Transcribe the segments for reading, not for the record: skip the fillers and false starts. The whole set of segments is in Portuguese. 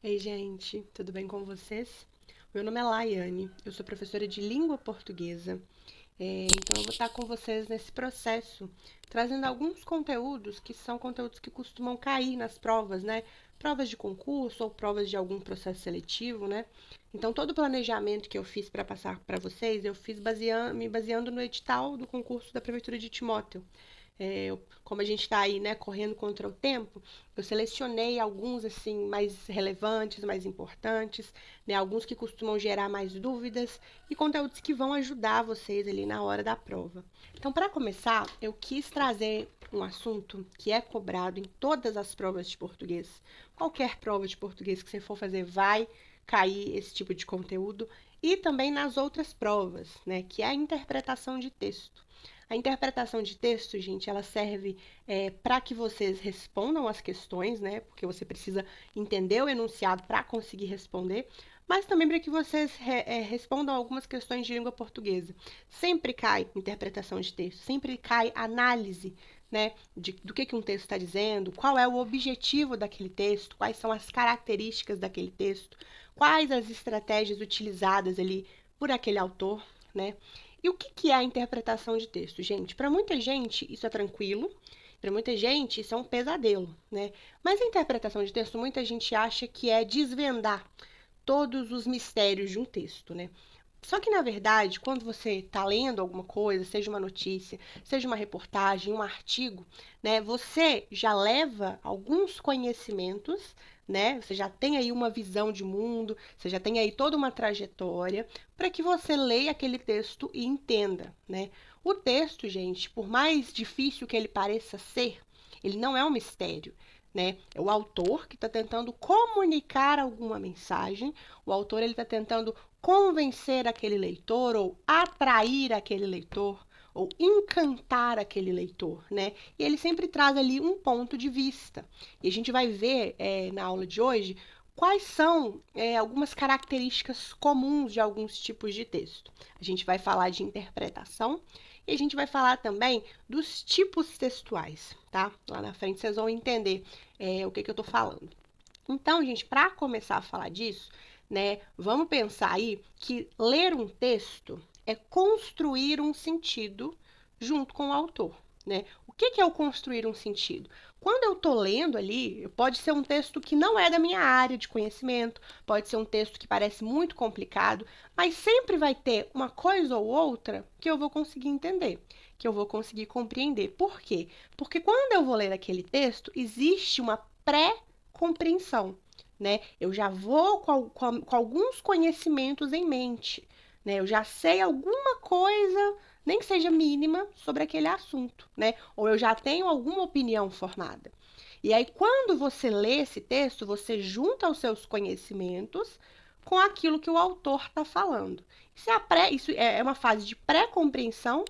Ei, gente, tudo bem com vocês? Meu nome é Laiane, eu sou professora de língua portuguesa. Então, eu vou estar com vocês nesse processo, trazendo alguns conteúdos que são conteúdos que costumam cair nas provas, né? Provas de concurso ou provas de algum processo seletivo, né? Então, todo o planejamento que eu fiz para passar para vocês, eu fiz me baseando no edital do concurso da Prefeitura de Timóteo. Como a gente está aí, né, correndo contra o tempo, eu selecionei alguns assim mais relevantes, mais importantes, né, alguns que costumam gerar mais dúvidas e conteúdos que vão ajudar vocês ali na hora da prova. Então, para começar, eu quis trazer um assunto que é cobrado em todas as provas de português. Qualquer prova de português que você for fazer vai cair esse tipo de conteúdo e também nas outras provas, né, que é a interpretação de texto. A interpretação de texto, gente, ela serve para que vocês respondam as questões, né? Porque você precisa entender o enunciado para conseguir responder, mas também para que vocês respondam algumas questões de língua portuguesa. Sempre cai interpretação de texto, sempre cai análise, né? Do que um texto está dizendo, qual é o objetivo daquele texto, quais são as características daquele texto, quais as estratégias utilizadas ali por aquele autor, né? E o que é a interpretação de texto, gente? Para muita gente isso é tranquilo, para muita gente isso é um pesadelo, né? Mas a interpretação de texto, muita gente acha que é desvendar todos os mistérios de um texto, né? Só que, na verdade, quando você está lendo alguma coisa, seja uma notícia, seja uma reportagem, um artigo, né, você já leva alguns conhecimentos, né? Você já tem aí uma visão de mundo, você já tem aí toda uma trajetória para que você leia aquele texto e entenda, né? O texto, gente, por mais difícil que ele pareça ser, ele não é um mistério. Né? É o autor que está tentando comunicar alguma mensagem, o autor ele está tentando convencer aquele leitor ou atrair aquele leitor ou encantar aquele leitor, né? E ele sempre traz ali um ponto de vista. E a gente vai ver na aula de hoje quais são algumas características comuns de alguns tipos de texto. A gente vai falar de interpretação e a gente vai falar também dos tipos textuais, tá? Lá na frente vocês vão entender o que eu estou falando. Então, gente, para começar a falar disso, né, vamos pensar aí que ler um texto é construir um sentido junto com o autor, né? O que é o construir um sentido? Quando eu estou lendo ali, pode ser um texto que não é da minha área de conhecimento, pode ser um texto que parece muito complicado, mas sempre vai ter uma coisa ou outra que eu vou conseguir entender, que eu vou conseguir compreender. Por quê? Porque quando eu vou ler aquele texto, existe uma pré-compreensão, né? Eu já vou com alguns conhecimentos em mente, né? Eu já sei alguma coisa, nem que seja mínima, sobre aquele assunto, né? Ou eu já tenho alguma opinião formada. E aí, quando você lê esse texto, você junta os seus conhecimentos com aquilo que o autor está falando. Isso é uma fase de pré-compreensão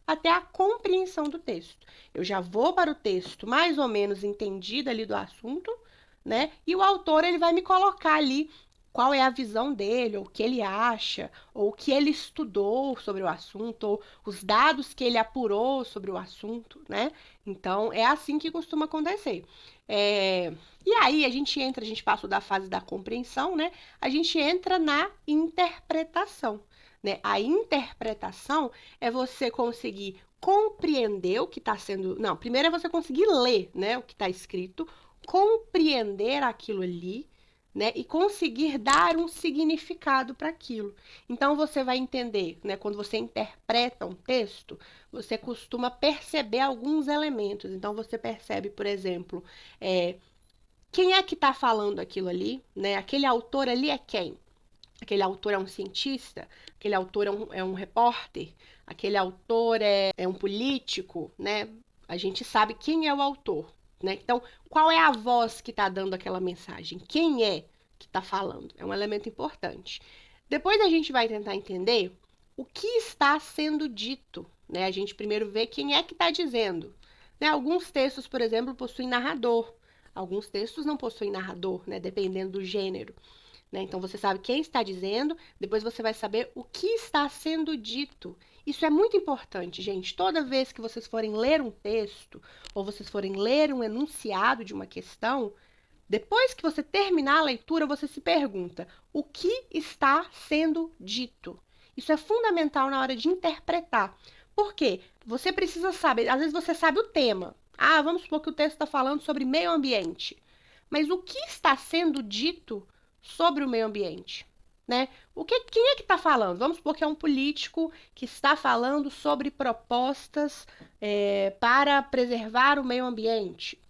até a compreensão do texto. Eu já vou para o texto mais ou menos entendida ali do assunto, né? E o autor ele vai me colocar ali qual é a visão dele, ou o que ele acha, ou o que ele estudou sobre o assunto, ou os dados que ele apurou sobre o assunto, né? Então, é assim que costuma acontecer. É... E aí, a gente passou da fase da compreensão, né? A gente entra na interpretação, né? A interpretação é você conseguir compreender o que está sendo. Não, primeiro é você conseguir ler, né, o que está escrito, compreender aquilo ali, né, e conseguir dar um significado para aquilo. Então você vai entender, né, quando você interpreta um texto, você costuma perceber alguns elementos. Então você percebe, por exemplo, quem é que está falando aquilo ali, né? Aquele autor ali é quem? Aquele autor é um cientista, aquele autor é um repórter, aquele autor é um político, né? A gente sabe quem é o autor, né? Então, qual é a voz que está dando aquela mensagem? Quem é que está falando? É um elemento importante. Depois a gente vai tentar entender o que está sendo dito, né? A gente primeiro vê quem é que está dizendo. Né? Alguns textos, por exemplo, possuem narrador. Alguns textos não possuem narrador, né? Dependendo do gênero. Né? Então você sabe quem está dizendo, depois você vai saber o que está sendo dito. Isso é muito importante, gente. Toda vez que vocês forem ler um texto ou vocês forem ler um enunciado de uma questão, Depois que você terminar a leitura, você se pergunta: o que está sendo dito? Isso é fundamental na hora de interpretar. Por quê? Você precisa saber, às vezes você sabe o tema. Ah, vamos supor que o texto está falando sobre meio ambiente. Mas o que está sendo dito sobre o meio ambiente? Né? Quem é que está falando? Vamos supor que é um político que está falando sobre propostas para preservar o meio ambiente,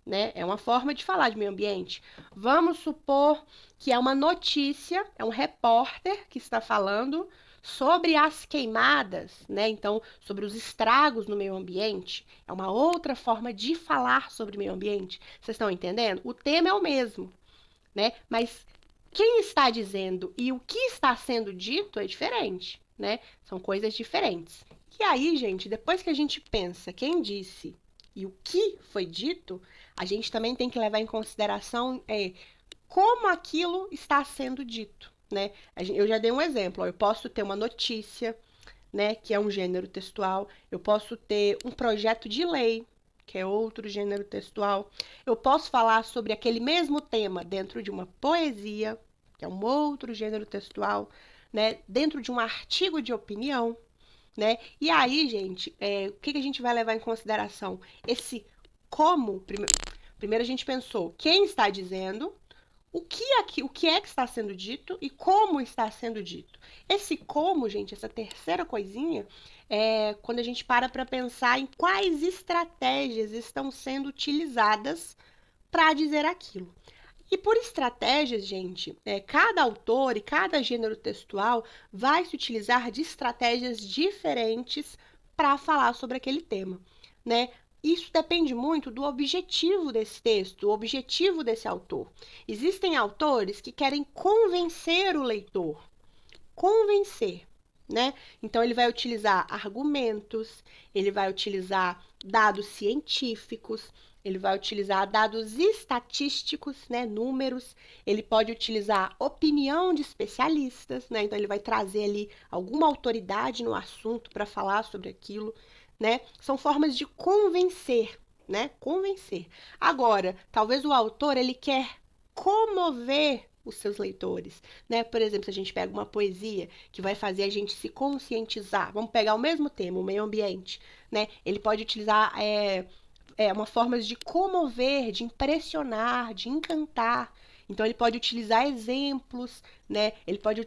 né? É uma forma de falar de meio ambiente. Vamos supor que é uma notícia, é um repórter que está falando sobre as queimadas, né? Então, sobre os estragos no meio ambiente. É uma outra forma de falar sobre meio ambiente. Vocês estão entendendo? O tema é o mesmo, né? Mas quem está dizendo e o que está sendo dito é diferente, né? São coisas diferentes. E aí, gente, depois que a gente pensa quem disse e o que foi dito, a gente também tem que levar em consideração como aquilo está sendo dito, né? Eu já dei um exemplo, ó, eu posso ter uma notícia, né, que é um gênero textual, eu posso ter um projeto de lei, que é outro gênero textual, eu posso falar sobre aquele mesmo tema dentro de uma poesia, que é um outro gênero textual, né, dentro de um artigo de opinião, né? E aí, gente, o que a gente vai levar em consideração? Esse como, primeiro a gente pensou quem está dizendo, o que é que está sendo dito e como está sendo dito. Esse como, gente, essa terceira coisinha, é quando a gente para pensar em quais estratégias estão sendo utilizadas para dizer aquilo. E por estratégias, gente, cada autor e cada gênero textual vai se utilizar de estratégias diferentes para falar sobre aquele tema, né? Isso depende muito do objetivo desse texto, do objetivo desse autor. Existem autores que querem convencer o leitor, convencer, né? Então ele vai utilizar argumentos, ele vai utilizar dados científicos, ele vai utilizar dados estatísticos, né, números, ele pode utilizar opinião de especialistas, né? Então ele vai trazer ali alguma autoridade no assunto para falar sobre aquilo, né? São formas de convencer, né? Convencer. Agora, talvez o autor ele quer comover os seus leitores, né? Por exemplo, se a gente pega uma poesia que vai fazer a gente se conscientizar, vamos pegar o mesmo tema, o meio ambiente, né? Ele pode utilizar uma forma de comover, de impressionar, de encantar. Então ele pode utilizar exemplos, né? Ele pode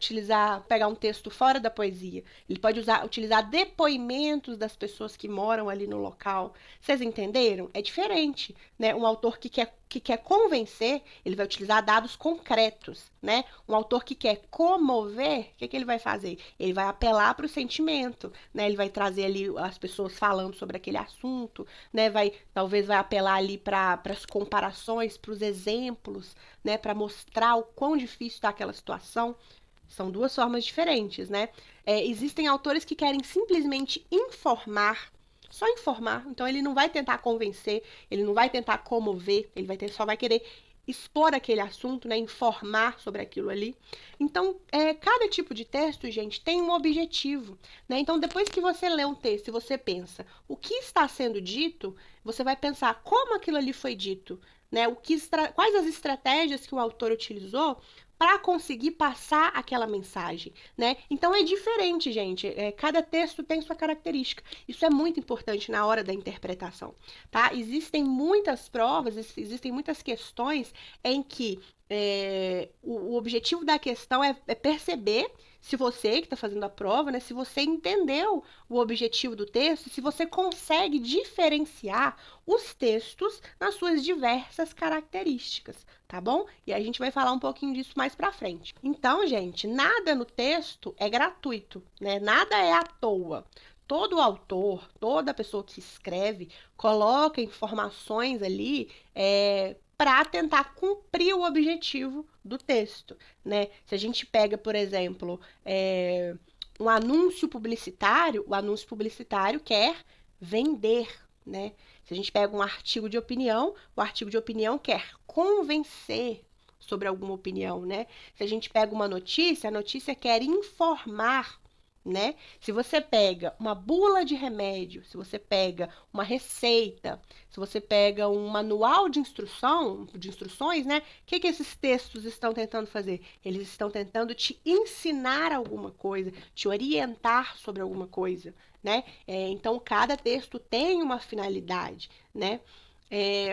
pegar um texto fora da poesia. Ele pode utilizar depoimentos das pessoas que moram ali no local. Vocês entenderam? É diferente, né? Um autor que quer convencer, ele vai utilizar dados concretos, né? Um autor que quer comover, o que ele vai fazer? Ele vai apelar para o sentimento, né? Ele vai trazer ali as pessoas falando sobre aquele assunto, né? Talvez vai apelar ali para as comparações, para os exemplos, né? Para mostrar o quão difícil está aquela situação. São duas formas diferentes, né? Existem autores que querem simplesmente informar, só informar. Então ele não vai tentar convencer, ele não vai tentar comover, só vai querer expor aquele assunto, né, informar sobre aquilo ali. Então, cada tipo de texto, gente, tem um objetivo, né? Então, depois que você lê um texto e você pensa o que está sendo dito, você vai pensar como aquilo ali foi dito, né? Quais as estratégias que o autor utilizou para conseguir passar aquela mensagem, né? Então é diferente, gente. Cada texto tem sua característica. Isso é muito importante na hora da interpretação, tá? Existem muitas provas, existem muitas questões em que o objetivo da questão é perceber se você que está fazendo a prova, né, se você entendeu o objetivo do texto, se você consegue diferenciar os textos nas suas diversas características, tá bom? E aí a gente vai falar um pouquinho disso mais pra frente. Então, gente, nada no texto é gratuito, né? Nada é à toa. Todo autor, toda pessoa que escreve, coloca informações ali para tentar cumprir o objetivo do texto, né? Se a gente pega, por exemplo, um anúncio publicitário, o anúncio publicitário quer vender, né? Se a gente pega um artigo de opinião, o artigo de opinião quer convencer sobre alguma opinião, né? Se a gente pega uma notícia, a notícia quer informar, né? Se você pega uma bula de remédio, se você pega uma receita, se você pega um manual de instruções, né? O que esses textos estão tentando fazer? Eles estão tentando te ensinar alguma coisa, te orientar sobre alguma coisa, né? Então, cada texto tem uma finalidade, né?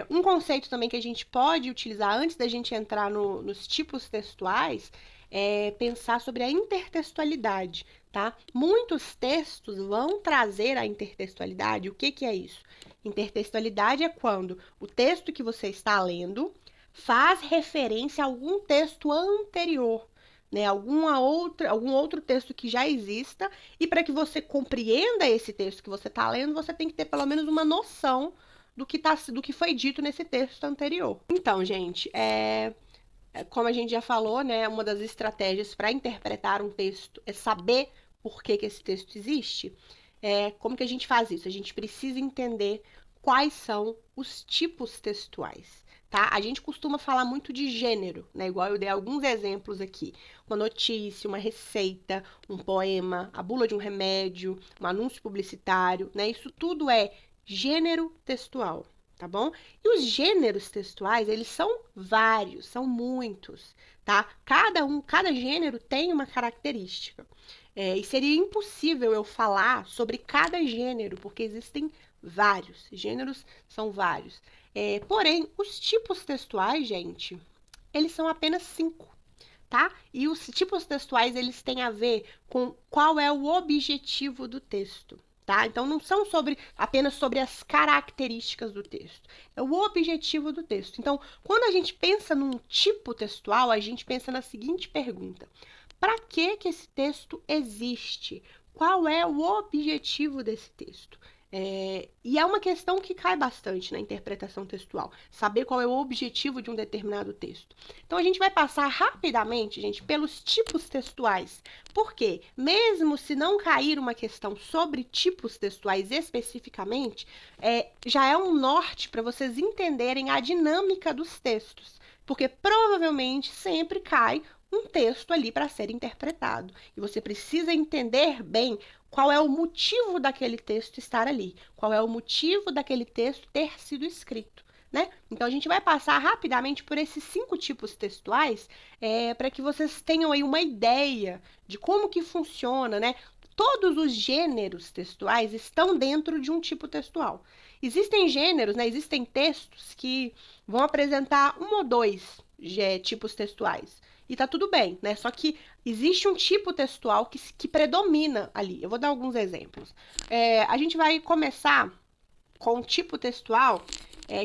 Um conceito também que a gente pode utilizar antes da gente entrar nos tipos textuais é pensar sobre a intertextualidade, tá? Muitos textos vão trazer a intertextualidade. O que que é isso? Intertextualidade é quando o texto que você está lendo faz referência a algum texto anterior, né? Algum outro texto que já exista, e para que você compreenda esse texto que você está lendo, você tem que ter pelo menos uma noção do que foi dito nesse texto anterior. Então, gente, como a gente já falou, né, uma das estratégias para interpretar um texto é saber por que esse texto existe. Como que a gente faz isso? A gente precisa entender quais são os tipos textuais. Tá? A gente costuma falar muito de gênero, né? Igual eu dei alguns exemplos aqui. Uma notícia, uma receita, um poema, a bula de um remédio, um anúncio publicitário, né? Isso tudo é gênero textual, tá bom? E os gêneros textuais, eles são vários, são muitos, tá? Cada gênero tem uma característica. E seria impossível eu falar sobre cada gênero, porque existem vários. Gêneros são vários. Porém, os tipos textuais, gente, eles são apenas 5, tá? E os tipos textuais, eles têm a ver com qual é o objetivo do texto, tá? Então, não são apenas sobre as características do texto, é o objetivo do texto. Então, quando a gente pensa num tipo textual, a gente pensa na seguinte pergunta: para que esse texto existe? Qual é o objetivo desse texto? E é uma questão que cai bastante na interpretação textual, saber qual é o objetivo de um determinado texto. Então, a gente vai passar rapidamente, gente, pelos tipos textuais. Por quê? Mesmo se não cair uma questão sobre tipos textuais especificamente, já é um norte para vocês entenderem a dinâmica dos textos. Porque provavelmente sempre cai um texto ali para ser interpretado. E você precisa entender bem qual é o motivo daquele texto estar ali, qual é o motivo daquele texto ter sido escrito, né? Então, a gente vai passar rapidamente por esses 5 tipos textuais, para que vocês tenham aí uma ideia de como que funciona, né? Todos os gêneros textuais estão dentro de um tipo textual. Existem gêneros, né? Existem textos que vão apresentar um ou dois tipos textuais. E tá tudo bem, né? Só que existe um tipo textual que predomina ali. Eu vou dar alguns exemplos. A gente vai começar com um tipo textual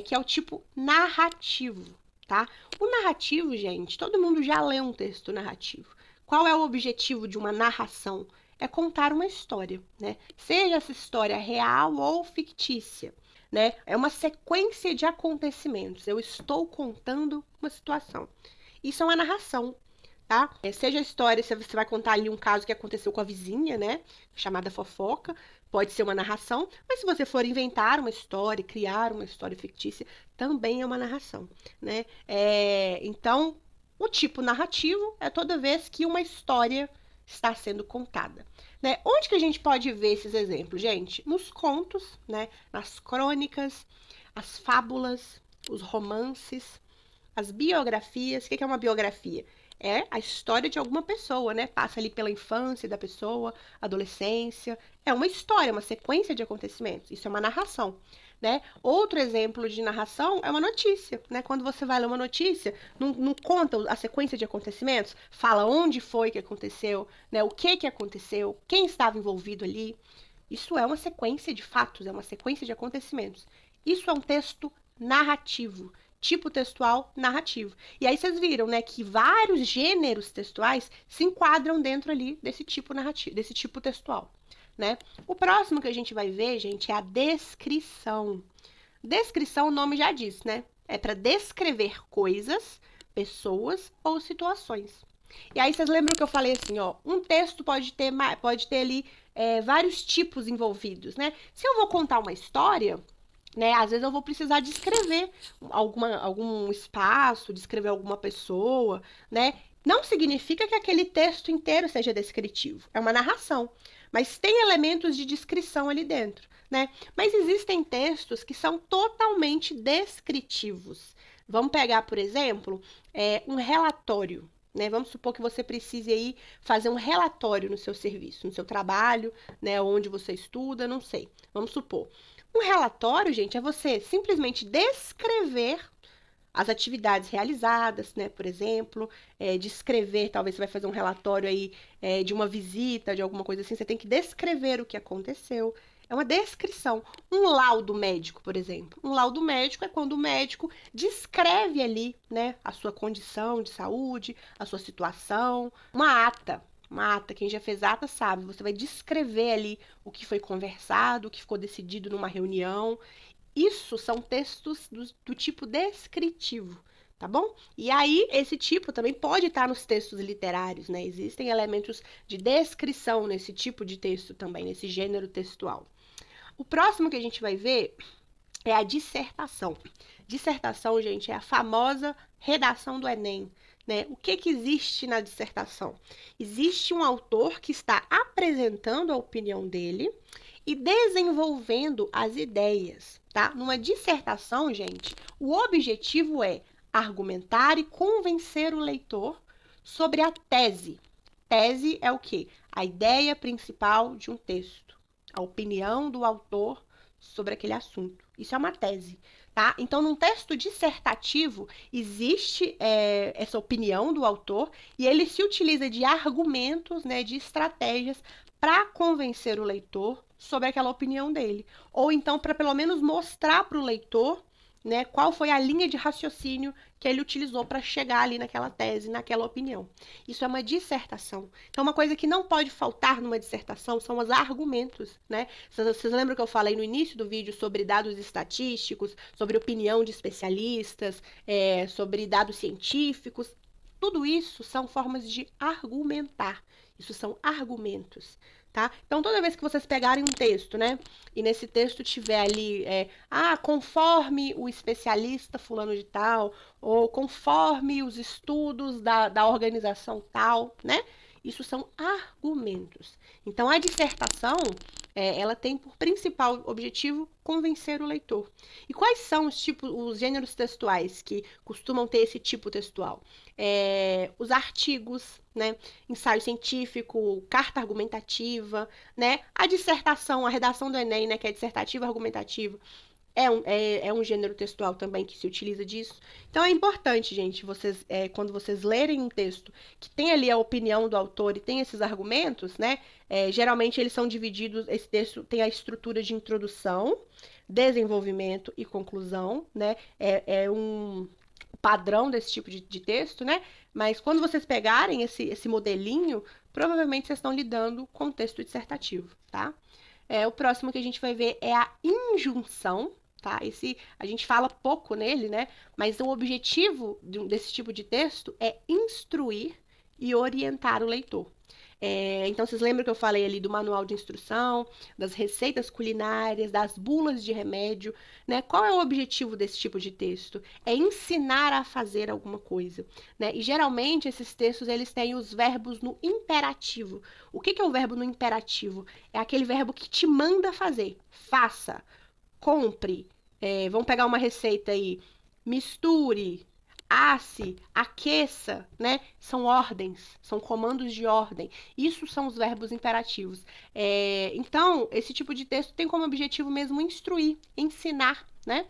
que é o tipo narrativo, tá? O narrativo, gente, todo mundo já leu um texto narrativo. Qual é o objetivo de uma narração? É contar uma história, né? Seja essa história real ou fictícia, né? É uma sequência de acontecimentos. Eu estou contando uma situação. Isso é uma narração, tá? Seja a história, se você vai contar ali um caso que aconteceu com a vizinha, né? Chamada fofoca, pode ser uma narração, mas se você for inventar uma história, criar uma história fictícia, também é uma narração, né? Então, o tipo narrativo é toda vez que uma história está sendo contada, né? Onde que a gente pode ver esses exemplos, gente? Nos contos, né? Nas crônicas, as fábulas, os romances, as biografias. O que é uma biografia? É a história de alguma pessoa, né? Passa ali pela infância da pessoa, adolescência. É uma história, uma sequência de acontecimentos. Isso é uma narração, né? Outro exemplo de narração é uma notícia, né? Quando você vai ler uma notícia, não conta a sequência de acontecimentos, fala onde foi que aconteceu, né? O que aconteceu, quem estava envolvido ali. Isso é uma sequência de fatos, é uma sequência de acontecimentos. Isso é um texto narrativo. Tipo textual narrativo. E aí vocês viram, né, que vários gêneros textuais se enquadram dentro ali desse tipo narrativo, desse tipo textual, né? O próximo que a gente vai ver, gente, é a descrição. Descrição, o nome já diz, né? É para descrever coisas, pessoas ou situações. E aí vocês lembram que eu falei assim, ó, um texto pode ter ali vários tipos envolvidos, né? Se eu vou contar uma história, né? Às vezes eu vou precisar descrever algum espaço, descrever alguma pessoa, né? Não significa que aquele texto inteiro seja descritivo, é uma narração. mas tem elementos de descrição ali dentro, né? Mas existem textos que são totalmente descritivos. Vamos pegar, por exemplo, um relatório. Né? Vamos supor que você precise aí fazer um relatório no seu serviço, no seu trabalho, né? Onde você estuda, não sei. Vamos supor. Um relatório, gente, é você simplesmente descrever as atividades realizadas, né? Por exemplo, descrever, talvez você vai fazer um relatório aí de uma visita, de alguma coisa assim, você tem que descrever o que aconteceu. É uma descrição. Um laudo médico, por exemplo. Um laudo médico é quando o médico descreve ali, né, a sua condição de saúde, a sua situação. Uma ata, quem já fez ata sabe, você vai descrever ali o que foi conversado, o que ficou decidido numa reunião. Isso são textos do tipo descritivo, tá bom? E aí, esse tipo também pode estar nos textos literários, né? Existem elementos de descrição nesse tipo de texto também, nesse gênero textual. O próximo que a gente vai ver é a dissertação. Dissertação, gente, é a famosa redação do Enem. Né? O que existe na dissertação? Existe um autor que está apresentando a opinião dele e desenvolvendo as ideias, tá? Numa dissertação, gente, o objetivo é argumentar e convencer o leitor sobre a tese. Tese é o quê? A ideia principal de um texto, a opinião do autor sobre aquele assunto. Isso é uma tese, tá? Então, num texto dissertativo, existe essa opinião do autor e ele se utiliza de argumentos, né, de estratégias para convencer o leitor sobre aquela opinião dele. Ou então, para pelo menos mostrar para o leitor, né, qual foi a linha de raciocínio que ele utilizou para chegar ali naquela tese, naquela opinião. Isso é uma dissertação. Então, uma coisa que não pode faltar numa dissertação são os argumentos, né? Vocês lembram que eu falei no início do vídeo sobre dados estatísticos, sobre opinião de especialistas, sobre dados científicos? Tudo isso são formas de argumentar. Isso são argumentos. Tá? Então, toda vez que vocês pegarem um texto, né, e nesse texto tiver ali, conforme o especialista fulano de tal, ou conforme os estudos da organização tal, né, isso são argumentos. Então, a dissertação, ela tem por principal objetivo convencer o leitor. E quais são os gêneros textuais que costumam ter esse tipo textual? Os artigos, né? Ensaio científico, carta argumentativa, né? A dissertação, a redação do Enem, né? Que é dissertativa argumentativa. É um gênero textual também que se utiliza disso. Então é importante, gente, quando vocês lerem um texto que tem ali a opinião do autor e tem esses argumentos, né? Geralmente eles são divididos, esse texto tem a estrutura de introdução, desenvolvimento e conclusão, né? É um padrão desse tipo de texto, né? Mas quando vocês pegarem esse modelinho, provavelmente vocês estão lidando com texto dissertativo, tá? O próximo que a gente vai ver é a injunção, tá? A gente fala pouco nele, né? Mas o objetivo desse tipo de texto é instruir e orientar o leitor. Então, vocês lembram que eu falei ali do manual de instrução, das receitas culinárias, das bulas de remédio, né? Qual é o objetivo desse tipo de texto? É ensinar a fazer alguma coisa, né? E geralmente esses textos eles têm os verbos no imperativo. O que é o verbo no imperativo? É aquele verbo que te manda fazer. Faça, compre. Vamos pegar uma receita aí. Misture, asse, aqueça, né? São ordens, são comandos de ordem. Isso são os verbos imperativos. Então, esse tipo de texto tem como objetivo mesmo instruir, ensinar, né?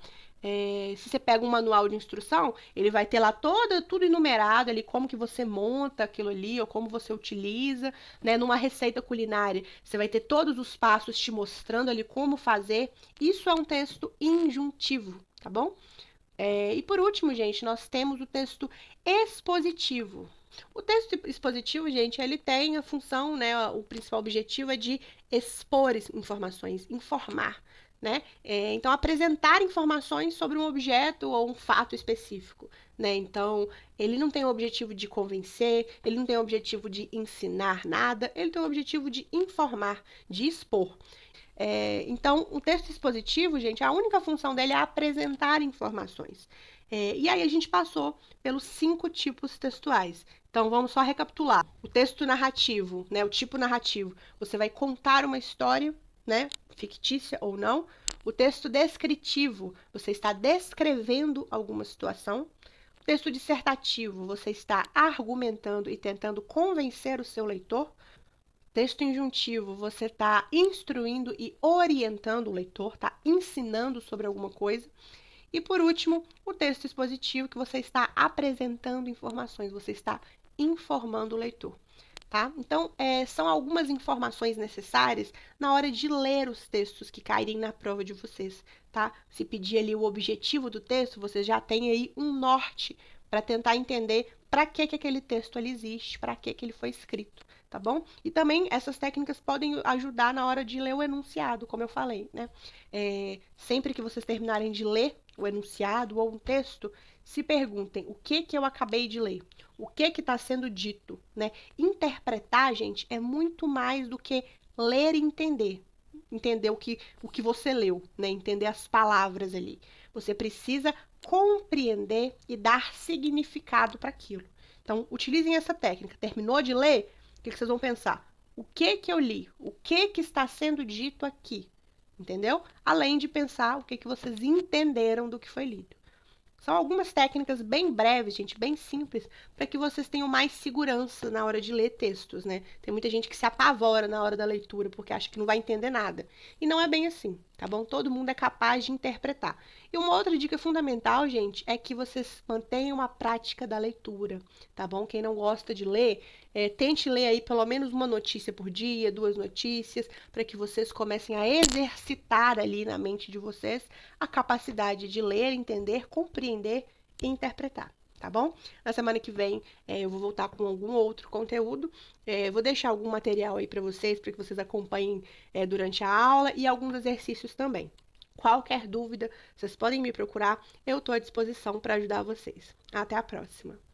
Se você pega um manual de instrução, ele vai ter lá tudo enumerado ali, como que você monta aquilo ali, ou como você utiliza, né? Numa receita culinária, você vai ter todos os passos te mostrando ali como fazer. Isso é um texto injuntivo, tá bom? E por último, gente, nós temos o texto expositivo. O texto expositivo, gente, ele tem a função, né, o principal objetivo é de expor informações, informar, né? Então, apresentar informações sobre um objeto ou um fato específico, né? Então, ele não tem o objetivo de convencer, ele não tem o objetivo de ensinar nada, ele tem o objetivo de informar, de expor. Então, um texto expositivo, gente, a única função dele é apresentar informações. E aí a gente passou pelos 5 tipos textuais. Então vamos só recapitular. O texto narrativo, né, o tipo narrativo, você vai contar uma história, né, fictícia ou não. O texto descritivo, você está descrevendo alguma situação. O texto dissertativo, você está argumentando e tentando convencer o seu leitor. Texto injuntivo, você está instruindo e orientando o leitor, está ensinando sobre alguma coisa. E por último, o texto expositivo, que você está apresentando informações, você está informando o leitor. Tá? Então, são algumas informações necessárias na hora de ler os textos que caírem na prova de vocês. Tá? Se pedir ali o objetivo do texto, você já tem aí um norte para tentar entender para que aquele texto ali existe, para que ele foi escrito. Tá bom? E também essas técnicas podem ajudar na hora de ler o enunciado, como eu falei, né? Sempre que vocês terminarem de ler o enunciado ou um texto, se perguntem o que eu acabei de ler, o que está sendo dito, né? Interpretar, gente, é muito mais do que ler e entender. Entender o que você leu, né? Entender as palavras ali. Você precisa compreender e dar significado para aquilo. Então, utilizem essa técnica. Terminou de ler? O que vocês vão pensar? O que eu li? O que está sendo dito aqui? Entendeu? Além de pensar o que vocês entenderam do que foi lido. São algumas técnicas bem breves, gente, bem simples, para que vocês tenham mais segurança na hora de ler textos, né? Tem muita gente que se apavora na hora da leitura porque acha que não vai entender nada. E não é bem assim, tá bom? Todo mundo é capaz de interpretar. E uma outra dica fundamental, gente, é que vocês mantenham uma prática da leitura, tá bom? Quem não gosta de ler, tente ler aí pelo menos uma notícia por dia, 2 notícias, para que vocês comecem a exercitar ali na mente de vocês a capacidade de ler, entender, compreender e interpretar. Tá bom? Na semana que vem eu vou voltar com algum outro conteúdo. Vou deixar algum material aí para que vocês acompanhem durante a aula e alguns exercícios também. Qualquer dúvida, vocês podem me procurar, eu estou à disposição para ajudar vocês. Até a próxima!